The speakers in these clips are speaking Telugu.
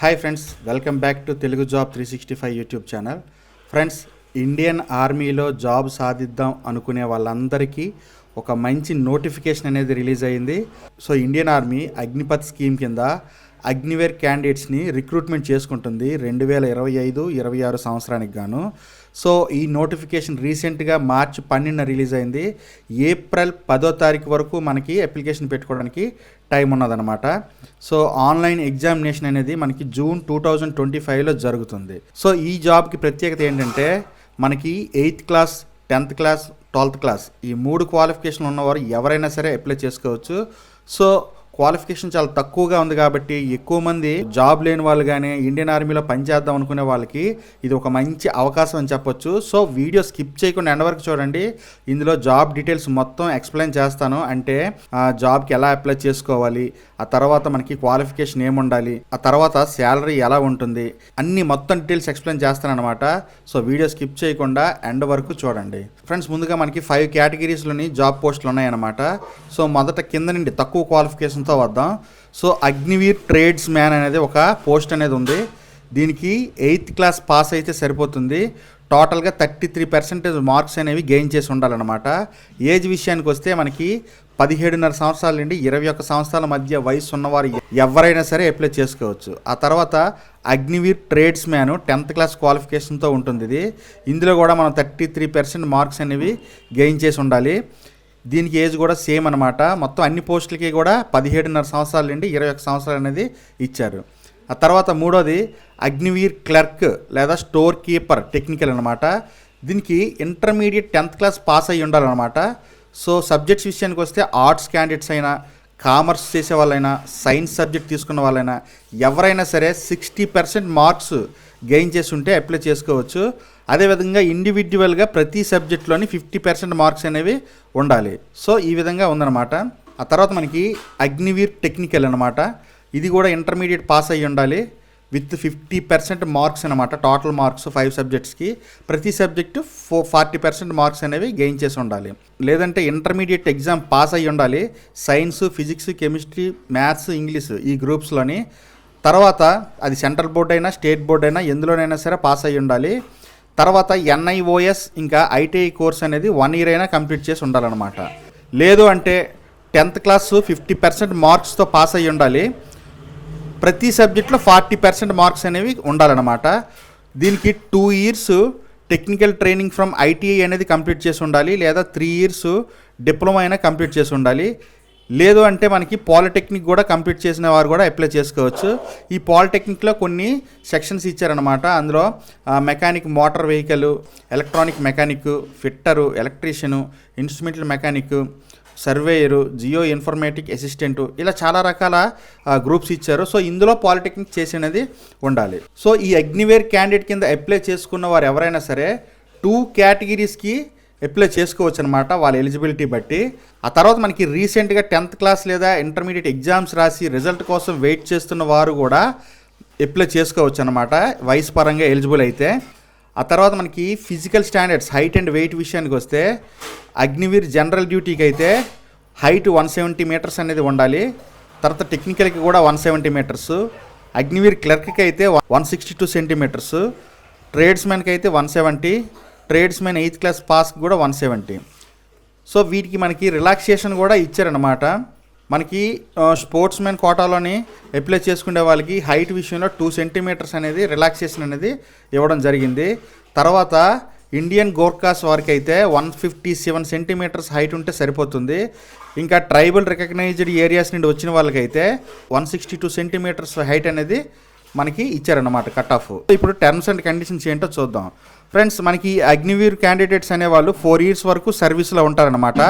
Hi friends, welcome back to Telugu job 365 YouTube channel. Friends, Indian ఆర్మీలో జాబ్ సాధిద్దాం అనుకునే వాళ్ళందరికీ ఒక మంచి నోటిఫికేషన్ అనేది రిలీజ్ అయ్యింది. So Indian army Agnipath scheme కింద అగ్నివేర్ క్యాండిడేట్స్ని రిక్రూట్మెంట్ చేసుకుంటుంది 2025-26 సంవత్సరానికి గాను. సో ఈ నోటిఫికేషన్ రీసెంట్గా మార్చి 12న రిలీజ్ అయింది. ఏప్రిల్ 10వ తారీఖు వరకు మనకి అప్లికేషన్ పెట్టుకోవడానికి టైం ఉన్నదనమాట. సో ఆన్లైన్ ఎగ్జామినేషన్ అనేది మనకి జూన్ 2025లో జరుగుతుంది. సో ఈ జాబ్కి ప్రత్యేకత ఏంటంటే మనకి 8th class, 10th class, 12th class ఈ 3 క్వాలిఫికేషన్లు ఉన్నవారు ఎవరైనా సరే అప్లై చేసుకోవచ్చు. సో క్వాలిఫికేషన్ చాలా తక్కువగా ఉంది కాబట్టి ఎక్కువ మంది జాబ్ లేని వాళ్ళు కానీ ఇండియన్ ఆర్మీలో పనిచేద్దాం అనుకునే వాళ్ళకి ఇది ఒక మంచి అవకాశం అని చెప్పొచ్చు. సో వీడియో స్కిప్ చేయకుండా ఎండ్ వరకు చూడండి. ఇందులో జాబ్ డీటెయిల్స్ మొత్తం ఎక్స్ప్లెయిన్ చేస్తాను. అంటే ఆ జాబ్కి ఎలా అప్లై చేసుకోవాలి, ఆ తర్వాత మనకి క్వాలిఫికేషన్ ఏముండాలి, ఆ తర్వాత శాలరీ ఎలా ఉంటుంది, అన్ని మొత్తం డీటెయిల్స్ ఎక్స్ప్లెయిన్ చేస్తాను అనమాట. సో వీడియో స్కిప్ చేయకుండా ఎండ్ వరకు చూడండి. ఫ్రెండ్స్, ముందుగా మనకి 5 కేటగిరీస్లోని జాబ్ పోస్టులు ఉన్నాయన్నమాట. సో మొదట కింద నుండి తక్కువ క్వాలిఫికేషన్తో వద్దాం. సో అగ్నివీర్ ట్రేడ్స్ మ్యాన్ అనేది ఒక పోస్ట్ అనేది ఉంది. దీనికి 8th క్లాస్ పాస్ అయితే సరిపోతుంది. టోటల్గా 33% మార్క్స్ అనేవి గెయిన్ చేసి ఉండాలన్నమాట. ఏజ్ విషయానికి వస్తే మనకి 17.5 సంవత్సరాల నుండి 21 సంవత్సరాల మధ్య వయసు ఉన్నవారు ఎవరైనా సరే అప్లై చేసుకోవచ్చు. ఆ తర్వాత Agniveer tradesman 10th class క్వాలిఫికేషన్తో ఉంటుంది. ఇందులో కూడా మనం 33% మార్క్స్ అనేవి గెయిన్ చేసి ఉండాలి. దీనికి ఏజ్ కూడా సేమ్ అనమాట. మొత్తం అన్ని పోస్టులకి కూడా 17.5 సంవత్సరాల నుండి 21 సంవత్సరాలు అనేది ఇచ్చారు. ఆ తర్వాత మూడోది అగ్నివీర్ క్లర్క్ లేదా స్టోర్ కీపర్ టెక్నికల్ అనమాట. దీనికి ఇంటర్మీడియట్ 10th క్లాస్ పాస్ అయ్యి ఉండాలన్నమాట. సో సబ్జెక్ట్స్ విషయానికి వస్తే ఆర్ట్స్ క్యాండిడేట్స్ అయినా, కామర్స్ చేసే వాళ్ళైనా, సైన్స్ సబ్జెక్ట్ తీసుకున్న వాళ్ళైనా ఎవరైనా సరే 60% మార్క్స్ గెయిన్ చేసి ఉంటే అప్లై చేసుకోవచ్చు. అదేవిధంగా ఇండివిజువల్గా ప్రతి సబ్జెక్ట్లోని 50% మార్క్స్ అనేవి ఉండాలి. సో ఈ విధంగా ఉందన్నమాట. ఆ తర్వాత మనకి అగ్నివీర్ టెక్నికల్ అనమాట. ఇది కూడా ఇంటర్మీడియట్ పాస్ అయ్యి ఉండాలి విత్ 50% మార్క్స్ అనమాట. టోటల్ మార్క్స్ 5 సబ్జెక్ట్స్కి ప్రతి సబ్జెక్టు 40% మార్క్స్ అనేవి గెయిన్ చేసి ఉండాలి. లేదంటే ఇంటర్మీడియట్ ఎగ్జామ్ పాస్ అయ్యి ఉండాలి science, physics, chemistry, maths, English ఈ గ్రూప్స్లోని. తర్వాత అది సెంట్రల్ బోర్డ్ అయినా, స్టేట్ బోర్డ్ అయినా ఎందులోనైనా సరే పాస్ అయ్యి ఉండాలి. తర్వాత NIOS ఇంకా ITI కోర్స్ అనేది 1 year అయినా కంప్లీట్ చేసి ఉండాలన్నమాట. లేదు అంటే 10th క్లాస్ 50% మార్క్స్తో పాస్ అయ్యి ఉండాలి. ప్రతి సబ్జెక్ట్లో 40% మార్క్స్ అనేవి ఉండాలన్నమాట. దీనికి 2 years technical training from ITI అనేది కంప్లీట్ చేసి ఉండాలి. లేదా 3 years డిప్లొమా అయినా కంప్లీట్ చేసి ఉండాలి. లేదు అంటే మనకి పాలిటెక్నిక్ కూడా కంప్లీట్ చేసిన వారు కూడా అప్లై చేసుకోవచ్చు. ఈ పాలిటెక్నిక్లో కొన్ని సెక్షన్స్ ఇచ్చారనమాట. అందులో mechanic, motor vehicle, electronic mechanic, fitter, electrician, instrumental mechanic, surveyor, geo informatic assistant, ఇలా చాలా రకాల గ్రూప్స్ ఇచ్చారు. సో ఇందులో పాలిటెక్నిక్ చేసినది ఉండాలి. సో ఈ అగ్నివేర్ క్యాండిడేట్ కింద అప్లై చేసుకున్న వారు ఎవరైనా సరే 2 కేటగిరీస్కి అప్లై చేసుకోవచ్చు అనమాట, వాళ్ళ ఎలిజిబిలిటీ బట్టి. ఆ తర్వాత మనకి రీసెంట్గా 10th క్లాస్ లేదా ఇంటర్మీడియట్ ఎగ్జామ్స్ రాసి రిజల్ట్ కోసం వెయిట్ చేస్తున్న వారు కూడా అప్లై చేసుకోవచ్చు అనమాట, వయసు పరంగా ఎలిజిబుల్ అయితే. ఆ తర్వాత మనకి physical standards, height and weight విషయానికి వస్తే అగ్నివీర్ జనరల్ డ్యూటీకి అయితే హైట్ 170 meters అనేది ఉండాలి. తర్వాత టెక్నికల్కి కూడా 170 meters, అగ్నివీర్ క్లర్క్కి అయితే 162 centimeters, ట్రేడ్స్మెన్కి అయితే 170, ట్రేడ్స్మెన్ 8th క్లాస్ పాస్కి కూడా 170. సో వీటికి మనకి రిలాక్సేషన్ కూడా ఇచ్చారనమాట. మనకి స్పోర్ట్స్ మెన్ కోటాలోని అప్లై చేసుకునే వాళ్ళకి హైట్ విషయంలో 2 centimeters అనేది రిలాక్సేషన్ అనేది ఇవ్వడం జరిగింది. తర్వాత ఇండియన్ గోర్ఖాస్ వారికి అయితే 157 centimeters హైట్ ఉంటే సరిపోతుంది. ఇంకా ట్రైబల్ రికగ్నైజ్డ్ ఏరియాస్ నుండి వచ్చిన వాళ్ళకైతే 162 centimeters హైట్ అనేది మనకి ఇచ్చారన్నమాట కట్ ఆఫ్. ఇప్పుడు టర్మ్స్ అండ్ కండిషన్స్ ఏంటో చూద్దాం. ఫ్రెండ్స్, మనకి అగ్నివీర్ క్యాండిడేట్స్ అనేవాళ్ళు 4 years వరకు సర్వీస్లో ఉంటారనమాట.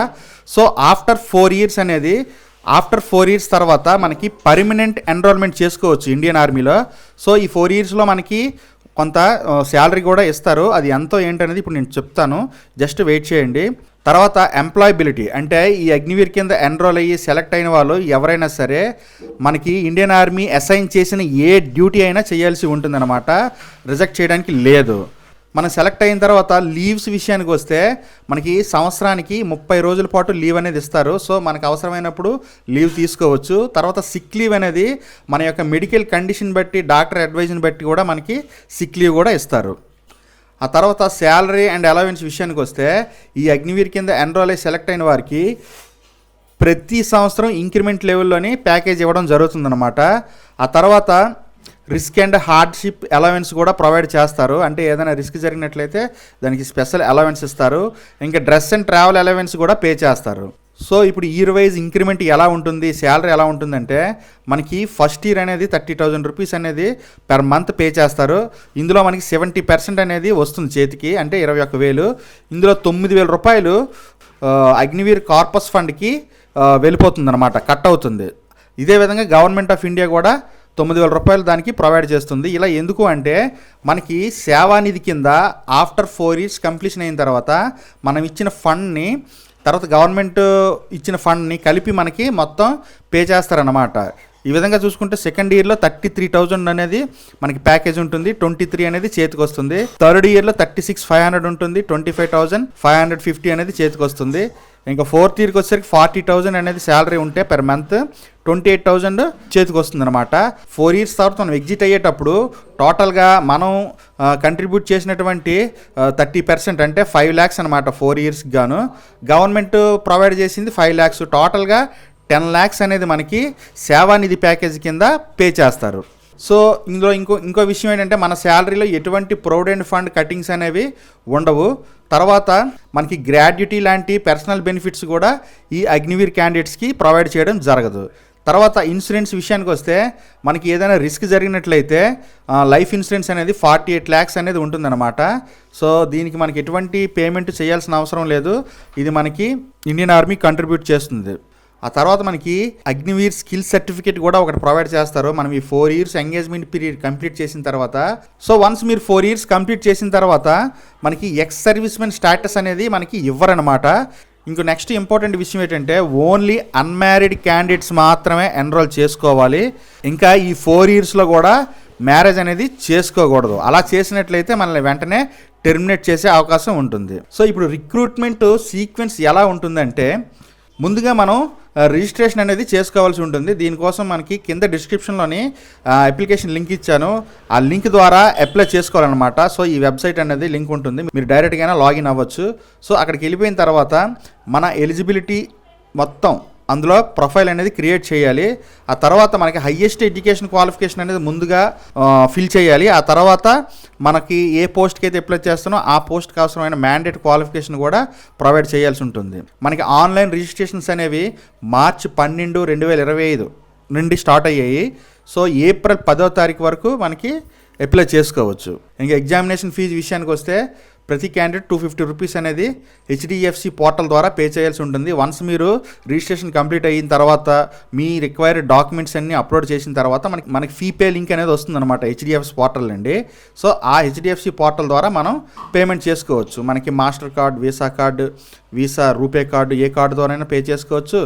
సో ఆఫ్టర్ 4 years తర్వాత మనకి పర్మనెంట్ ఎన్రోల్మెంట్ చేసుకోవచ్చు ఇండియన్ ఆర్మీలో. సో ఈ 4 yearsలో మనకి కొంత శాలరీ కూడా ఇస్తారు. అది ఎంతో ఏంటనేది ఇప్పుడు నేను చెప్తాను, జస్ట్ వెయిట్ చేయండి. తర్వాత ఎంప్లాయబిలిటీ అంటే ఈ అగ్నివీర్ కింద ఎన్రోల్ అయ్యి సెలెక్ట్ అయిన వాళ్ళు ఎవరైనా సరే మనకి ఇండియన్ ఆర్మీ అసైన్ చేసిన ఏ డ్యూటీ అయినా చేయాల్సి ఉంటుందన్నమాట, రిజెక్ట్ చేయడానికి లేదు. మనం సెలెక్ట్ అయిన తర్వాత లీవ్స్ విషయానికి వస్తే మనకి సంవత్సరానికి 30 రోజుల పాటు లీవ్ అనేది ఇస్తారు. సో మనకు అవసరమైనప్పుడు లీవ్ తీసుకోవచ్చు. తర్వాత సిక్ లీవ్ అనేది మన యొక్క మెడికల్ కండిషన్ బట్టి, డాక్టర్ అడ్వైజ్ని బట్టి కూడా మనకి సిక్ లీవ్ కూడా ఇస్తారు. ఆ తర్వాత శాలరీ అండ్ అలవెన్స్ విషయానికి వస్తే ఈ అగ్నివీర్ కింద ఎన్రోల్ అయ్యి సెలెక్ట్ అయిన వారికి ప్రతి సంవత్సరం ఇంక్రిమెంట్ లెవెల్లోని ప్యాకేజ్ ఇవ్వడం జరుగుతుందన్నమాట. ఆ తర్వాత రిస్క్ అండ్ హార్డ్షిప్ అలవెన్స్ కూడా ప్రొవైడ్ చేస్తారు. అంటే ఏదైనా రిస్క్ జరిగినట్లయితే దానికి స్పెషల్ అలవెన్స్ ఇస్తారు. ఇంకా డ్రెస్ అండ్ ట్రావెల్ అలవెన్స్ కూడా పే చేస్తారు. సో ఇప్పుడు ఇయర్ వైజ్ ఇంక్రిమెంట్ ఎలా ఉంటుంది, శాలరీ ఎలా ఉంటుందంటే మనకి ఫస్ట్ ఇయర్ అనేది 30,000 రూపీస్ అనేది పెర్ మంత్ పే చేస్తారు. ఇందులో మనకి 70% అనేది వస్తుంది చేతికి, అంటే 21,000. ఇందులో 9,000 రూపాయలు అగ్నివీర్ కార్పస్ ఫండ్కి వెళ్ళిపోతుంది అనమాట, కట్ అవుతుంది. ఇదే విధంగా గవర్నమెంట్ ఆఫ్ ఇండియా కూడా 9,000 రూపాయలు దానికి ప్రొవైడ్ చేస్తుంది. ఇలా ఎందుకు అంటే మనకి సేవానిధి కింద ఆఫ్టర్ 4 years కంప్లీషన్ అయిన తర్వాత మనం ఇచ్చిన ఫండ్ని, తర్వాత గవర్నమెంట్ ఇచ్చిన ఫండ్ని కలిపి మనకి మొత్తం పే చేస్తారన్నమాట. ఈ విధంగా చూసుకుంటే సెకండ్ ఇయర్లో 33,000 అనేది మనకి ప్యాకేజ్ ఉంటుంది, 23 అనేది చేతికి వస్తుంది. థర్డ్ ఇయర్లో 36,500 ఉంటుంది, 25,550 అనేది చేతికి వస్తుంది. ఇంకా ఫోర్త్ ఇయర్కి వచ్చేసరికి 40,000 అనేది శాలరీ ఉంటే పెర్ మంత్ 28,000 చేతికి వస్తుంది అనమాట. 4 years తర్వాత మనం ఎగ్జిట్ అయ్యేటప్పుడు టోటల్గా మనం కంట్రిబ్యూట్ చేసినటువంటి 30% అంటే 5 lakhs అనమాట 4 yearsకి గాను. గవర్నమెంట్ ప్రొవైడ్ చేసింది 5 lakhs. టోటల్గా 10 lakhs అనేది మనకి సేవానిధి ప్యాకేజ్ కింద పే చేస్తారు. సో ఇందులో ఇంకో విషయం ఏంటంటే మన శాలరీలో ఎటువంటి ప్రొవిడెంట్ ఫండ్ కటింగ్స్ అనేవి ఉండవు. తర్వాత మనకి గ్రాడ్యుటీ లాంటి పర్సనల్ బెనిఫిట్స్ కూడా ఈ అగ్నివీర్ క్యాండిడేట్స్కి ప్రొవైడ్ చేయడం జరగదు. తర్వాత ఇన్సూరెన్స్ విషయానికి వస్తే మనకి ఏదైనా రిస్క్ జరిగినట్లయితే లైఫ్ ఇన్సూరెన్స్ అనేది 48 lakhs అనేది ఉంటుందన్నమాట. సో దీనికి మనకి ఎటువంటి పేమెంట్ చేయాల్సిన అవసరం లేదు. ఇది మనకి ఇండియన్ ఆర్మీ కంట్రిబ్యూట్ చేస్తుంది. ఆ తర్వాత మనకి అగ్నివీర్ స్కిల్ సర్టిఫికేట్ కూడా ఒకటి ప్రొవైడ్ చేస్తారు. మనం ఈ 4 years ఎంగేజ్మెంట్ పీరియడ్ కంప్లీట్ చేసిన తర్వాత, సో వన్స్ మీరు 4 years కంప్లీట్ చేసిన తర్వాత మనకి ఎక్స్ సర్వీస్ మెన్ స్టాటస్ అనేది మనకి ఇవ్వరనమాట. ఇంకో నెక్స్ట్ ఇంపార్టెంట్ విషయం ఏంటంటే ఓన్లీ అన్మ్యారీడ్ క్యాండిడేట్స్ మాత్రమే ఎన్రోల్ చేసుకోవాలి. ఇంకా ఈ 4 yearsలో కూడా మ్యారేజ్ అనేది చేసుకోకూడదు. అలా చేసినట్లయితే మనల్ని వెంటనే టెర్మినేట్ చేసే అవకాశం ఉంటుంది. సో ఇప్పుడు రిక్రూట్మెంట్ సీక్వెన్స్ ఎలా ఉంటుందంటే ముందుగా మనం రిజిస్ట్రేషన్ అనేది చేసుకోవాల్సి ఉంటుంది. దీనికోసం మనకి కింద డిస్క్రిప్షన్లోని అప్లికేషన్ లింక్ ఇచ్చాను. ఆ లింక్ ద్వారా అప్లై చేసుకోవాలన్నమాట. సో ఈ వెబ్సైట్ అనేది లింక్ ఉంటుంది, మీరు డైరెక్ట్గా లాగిన్ అవ్వచ్చు. సో అక్కడికి వెళ్ళిపోయిన తర్వాత మన ఎలిజిబిలిటీ మొత్తం అందులో ప్రొఫైల్ అనేది క్రియేట్ చేయాలి. ఆ తర్వాత మనకి హయ్యెస్ట్ ఎడ్యుకేషన్ క్వాలిఫికేషన్ అనేది ముందుగా ఫిల్ చేయాలి. ఆ తర్వాత మనకి ఏ పోస్ట్కి అయితే అప్లై చేస్తానో ఆ పోస్ట్కి అవసరమైన మ్యాండేట్ క్వాలిఫికేషన్ కూడా ప్రొవైడ్ చేయాల్సి ఉంటుంది. మనకి ఆన్లైన్ రిజిస్ట్రేషన్స్ అనేవి March 12, 2025 నుండి స్టార్ట్ అయ్యాయి. సో April 10వ తారీఖు వరకు మనకి అప్లై చేసుకోవచ్చు. ఇంకా ఎగ్జామినేషన్ ఫీజు విషయానికి వస్తే ప్రతి క్యాండిడేట్ 250 రూపీస్ అనేది హెచ్డిఎఫ్సి పోర్టల్ ద్వారా పే చేయాల్సి ఉంటుంది. వన్స్ మీరు రిజిస్ట్రేషన్ కంప్లీట్ అయిన తర్వాత మీ రిక్వైర్డ్ డాక్యుమెంట్స్ అన్ని అప్లోడ్ చేసిన తర్వాత మనకి ఫీ పే లింక్ అనేది వస్తుంది అనమాట హెచ్డిఎఫ్సి పోర్టల్ నుండి. సో ఆ హెచ్డిఎఫ్సి పోర్టల్ ద్వారా మనం పేమెంట్ చేసుకోవచ్చు. మనకి Mastercard, Visa card, Visa, RuPay card, ఏ కార్డు ద్వారైనా పే చేసుకోవచ్చు.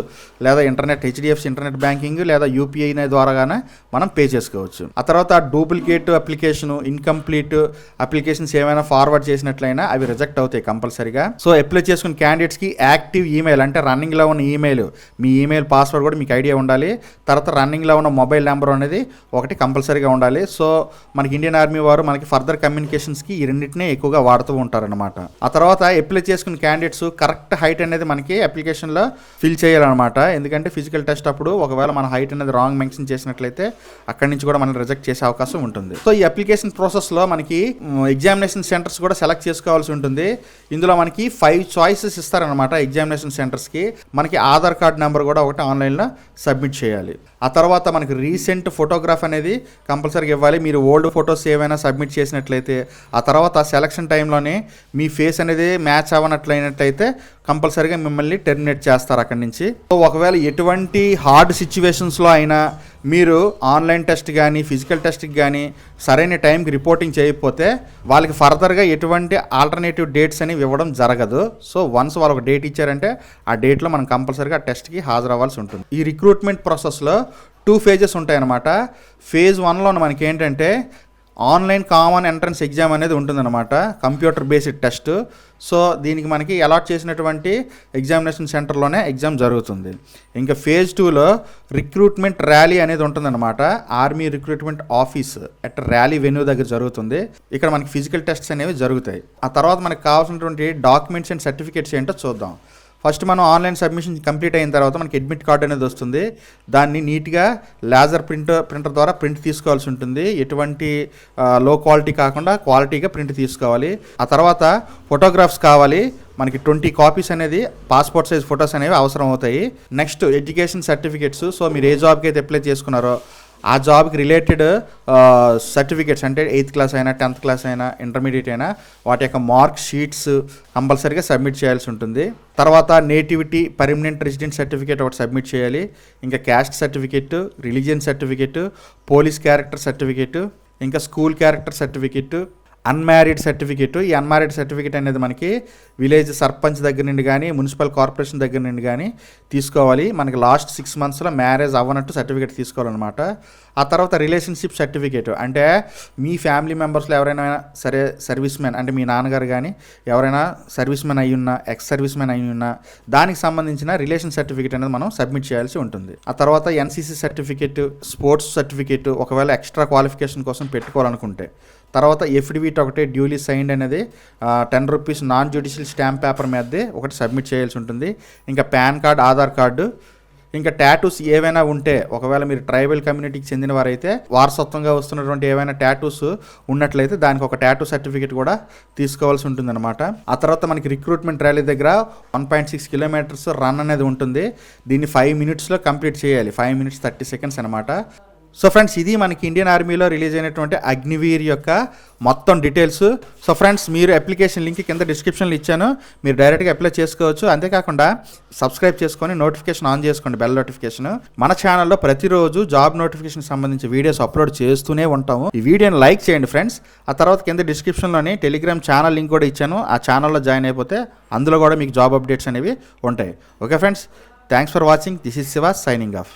లేదా హెచ్డిఎఫ్సి ఇంటర్నెట్ బ్యాంకింగ్ లేదా యూపీఐ ద్వారాగానే మనం పే చేసుకోవచ్చు. ఆ తర్వాత డూప్లికేట్ అప్లికేషన్, ఇన్కంప్లీట్ అప్లికేషన్స్ ఏమైనా ఫార్వర్డ్ చేసినట్లయినా అవి రిజెక్ట్ అవుతాయి కంపల్సరీగా. సో అప్లై చేసుకున్న క్యాండిడేట్స్కి యాక్టివ్ ఈమెయిల్, అంటే రన్నింగ్లో ఉన్న ఈమెయిల్, మీ ఈమెయిల్ పాస్వర్డ్ కూడా మీకు ఐడియా ఉండాలి. తర్వాత రన్నింగ్లో ఉన్న మొబైల్ నెంబర్ అనేది ఒకటి కంపల్సరీగా ఉండాలి. సో మనకి ఇండియన్ ఆర్మీ వారు మనకి ఫర్దర్ కమ్యూనికేషన్స్కి ఈ రెండింటినే ఎక్కువగా వాడుతూ ఉంటారనమాట. ఆ తర్వాత అప్లై చేసుకున్న క్యాండిడేట్స్ కరెక్ట్ హైట్ అనేది మనకి అప్లికేషన్లో ఫిల్ చేయాలన్నమాట. ఎందుకంటే ఫిజికల్ టెస్ట్ అప్పుడు ఒకవేళ మన హైట్ అనేది రాంగ్ మెన్షన్ చేసినట్లయితే అక్కడి నుంచి కూడా మనం రిజెక్ట్ చేసే అవకాశం ఉంటుంది. సో ఈ అప్లికేషన్ ప్రాసెస్లో మనకి ఎగ్జామినేషన్ సెంటర్స్ కూడా సెలెక్ట్ చేసుకోవాల్సి ఉంటుంది. ఇందులో మనకి 5 choices ఇస్తారనమాట ఎగ్జామినేషన్ సెంటర్స్కి. మనకి ఆధార్ కార్డ్ నెంబర్ కూడా ఒకటి ఆన్లైన్లో సబ్మిట్ చేయాలి. ఆ తర్వాత మనకి రీసెంట్ ఫోటోగ్రాఫ్ అనేది కంపల్సరీగా ఇవ్వాలి. మీరు ఓల్డ్ ఫొటోస్ ఏమైనా సబ్మిట్ చేసినట్లయితే, ఆ తర్వాత సెలక్షన్ టైంలోనే మీ ఫేస్ అనేది మ్యాచ్ అవ్వనట్లయినట్లయితే కంపల్సరీగా మిమ్మల్ని టెర్మినేట్ చేస్తారు అక్కడి నుంచి. సో ఒకవేళ ఎటువంటి హార్డ్ సిచ్యువేషన్స్లో అయినా మీరు ఆన్లైన్ టెస్ట్ కానీ ఫిజికల్ టెస్ట్కి కానీ సరైన టైంకి రిపోర్టింగ్ చేయకపోతే వాళ్ళకి ఫర్దర్గా ఎటువంటి ఆల్టర్నేటివ్ డేట్స్ అనేవి ఇవ్వడం జరగదు. సో వన్స్ వాళ్ళు ఒక డేట్ ఇచ్చారంటే ఆ డేట్లో మనం కంపల్సరీగా ఆ టెస్ట్కి హాజరవ్వాల్సి ఉంటుంది. ఈ రిక్రూట్మెంట్ ప్రాసెస్లో 2 phases ఉంటాయన్నమాట. Phase 1లో మనకి ఏంటంటే ఆన్లైన్ కామన్ ఎంట్రన్స్ ఎగ్జామ్ అనేది ఉంటుందన్నమాట, కంప్యూటర్ బేస్డ్ టెస్ట్. సో దీనికి మనకి అలాట్ చేసినటువంటి ఎగ్జామినేషన్ సెంటర్లోనే ఎగ్జామ్ జరుగుతుంది. ఇంకా ఫేజ్ 2లో రిక్రూట్మెంట్ ర్యాలీ అనేది ఉంటుందన్నమాట. Army recruitment office at rally venue దగ్గర జరుగుతుంది. ఇక్కడ మనకి ఫిజికల్ టెస్ట్స్ అనేవి జరుగుతాయి. ఆ తర్వాత మనకి కావాల్సినటువంటి డాక్యుమెంట్స్ అండ్ సర్టిఫికేట్స్ ఏంటో చూద్దాం. ఫస్ట్ మనం ఆన్లైన్ సబ్మిషన్ కంప్లీట్ అయిన తర్వాత మనకి అడ్మిట్ కార్డ్ అనేది వస్తుంది. దాన్ని నీట్గా లేజర్ ప్రింటర్ ద్వారా ప్రింట్ తీసుకోవాల్సి ఉంటుంది. ఎటువంటి లో క్వాలిటీ కాకుండా క్వాలిటీగా ప్రింట్ తీసుకోవాలి. ఆ తర్వాత ఫోటోగ్రాఫ్స్ కావాలి. మనకి 20 కాపీస్ అనేది పాస్పోర్ట్ సైజ్ ఫొటోస్ అనేవి అవసరం అవుతాయి. Next education certificates. సో మీరు ఏ జాబ్కి అయితే అప్లై చేసుకున్నారో ఆ జాబ్కి రిలేటెడ్ సర్టిఫికేట్స్, అంటే 8th క్లాస్ అయినా 10th క్లాస్ అయినా ఇంటర్మీడియట్ అయినా వాటి యొక్క మార్క్ షీట్స్ కంపల్సరీగా సబ్మిట్ చేయాల్సి ఉంటుంది. తర్వాత నేటివిటీ పర్మనెంట్ రెసిడెంట్ సర్టిఫికేట్ ఒకటి సబ్మిట్ చేయాలి. ఇంకా caste certificate, religion certificate, police character certificate, ఇంకా school character certificate, unmarried certificate. ఈ అన్మ్యారీడ్ సర్టిఫికేట్ అనేది మనకి విలేజ్ సర్పంచ్ దగ్గర నుండి కానీ మున్సిపల్ కార్పొరేషన్ దగ్గర నుండి కానీ తీసుకోవాలి. మనకి లాస్ట్ 6 monthsలో మ్యారేజ్ అవ్వనట్టు సర్టిఫికేట్ తీసుకోవాలన్నమాట. ఆ తర్వాత రిలేషన్షిప్ సర్టిఫికేట్, అంటే మీ ఫ్యామిలీ మెంబర్స్లో ఎవరైనా సరే సర్వీస్ మ్యాన్, అంటే మీ నాన్నగారు కానీ ఎవరైనా సర్వీస్ మ్యాన్ అయి ఉన్నా, ఎక్స్ సర్వీస్ మ్యాన్ అయి ఉన్నా దానికి సంబంధించిన రిలేషన్ సర్టిఫికేట్ అనేది మనం సబ్మిట్ చేయాల్సి ఉంటుంది. ఆ తర్వాత ఎన్సీసీ సర్టిఫికేట్, స్పోర్ట్స్ సర్టిఫికేట్ ఒకవేళ ఎక్స్ట్రా క్వాలిఫికేషన్ కోసం పెట్టుకోవాలనుకుంటే. తర్వాత ఎఫిడవిట్ ఒకటి డ్యూలీ సైన్డ్ అనేది 10 rupees non judicial stamp paper మీదే ఒకటి సబ్మిట్ చేయాల్సి ఉంటుంది. ఇంకా పాన్ కార్డ్, ఆధార్ కార్డు, ఇంకా టాటూస్ ఏవైనా ఉంటే, ఒకవేళ మీరు ట్రైబల్ కమ్యూనిటీకి చెందిన వారైతే వారసత్వంగా వస్తున్నటువంటి ఏవైనా టాటూస్ ఉన్నట్లయితే దానికి ఒక టాటూ సర్టిఫికేట్ కూడా తీసుకోవాల్సి ఉంటుందన్నమాట. ఆ తర్వాత మనకి రిక్రూట్మెంట్ ర్యాలీ దగ్గర 1.6 kilometers రన్ అనేది ఉంటుంది. దీన్ని 5 minutesలో కంప్లీట్ చేయాలి. 5 minutes 30 seconds అనమాట. సో ఫ్రెండ్స్, ఇది మనకి ఇండియన్ ఆర్మీలో రిలీజ్ అయినటువంటి అగ్నివీర్ యొక్క మొత్తం డీటెయిల్స్. సో ఫ్రెండ్స్, మీరు అప్లికేషన్ లింక్ కింద డిస్క్రిప్షన్లో ఇచ్చాను, మీరు డైరెక్ట్గా అప్లై చేసుకోవచ్చు. అంతేకాకుండా సబ్స్క్రైబ్ చేసుకొని నోటిఫికేషన్ ఆన్ చేసుకోండి, బెల్ నోటిఫికేషన్. మన ఛానల్లో ప్రతిరోజు జాబ్ నోటిఫికేషన్ సంబంధించి వీడియోస్ అప్లోడ్ చేస్తూనే ఉంటాము. ఈ వీడియోని లైక్ చేయండి ఫ్రెండ్స్. ఆ తర్వాత కింద డిస్క్రిప్షన్లోని టెలిగ్రామ్ ఛానల్ లింక్ కూడా ఇచ్చాను. ఆ ఛానల్లో జాయిన్ అయిపోతే అందులో కూడా మీకు జాబ్ అప్డేట్స్ అనేవి ఉంటాయి. Okay friends, thanks for watching. This is Shiva signing off.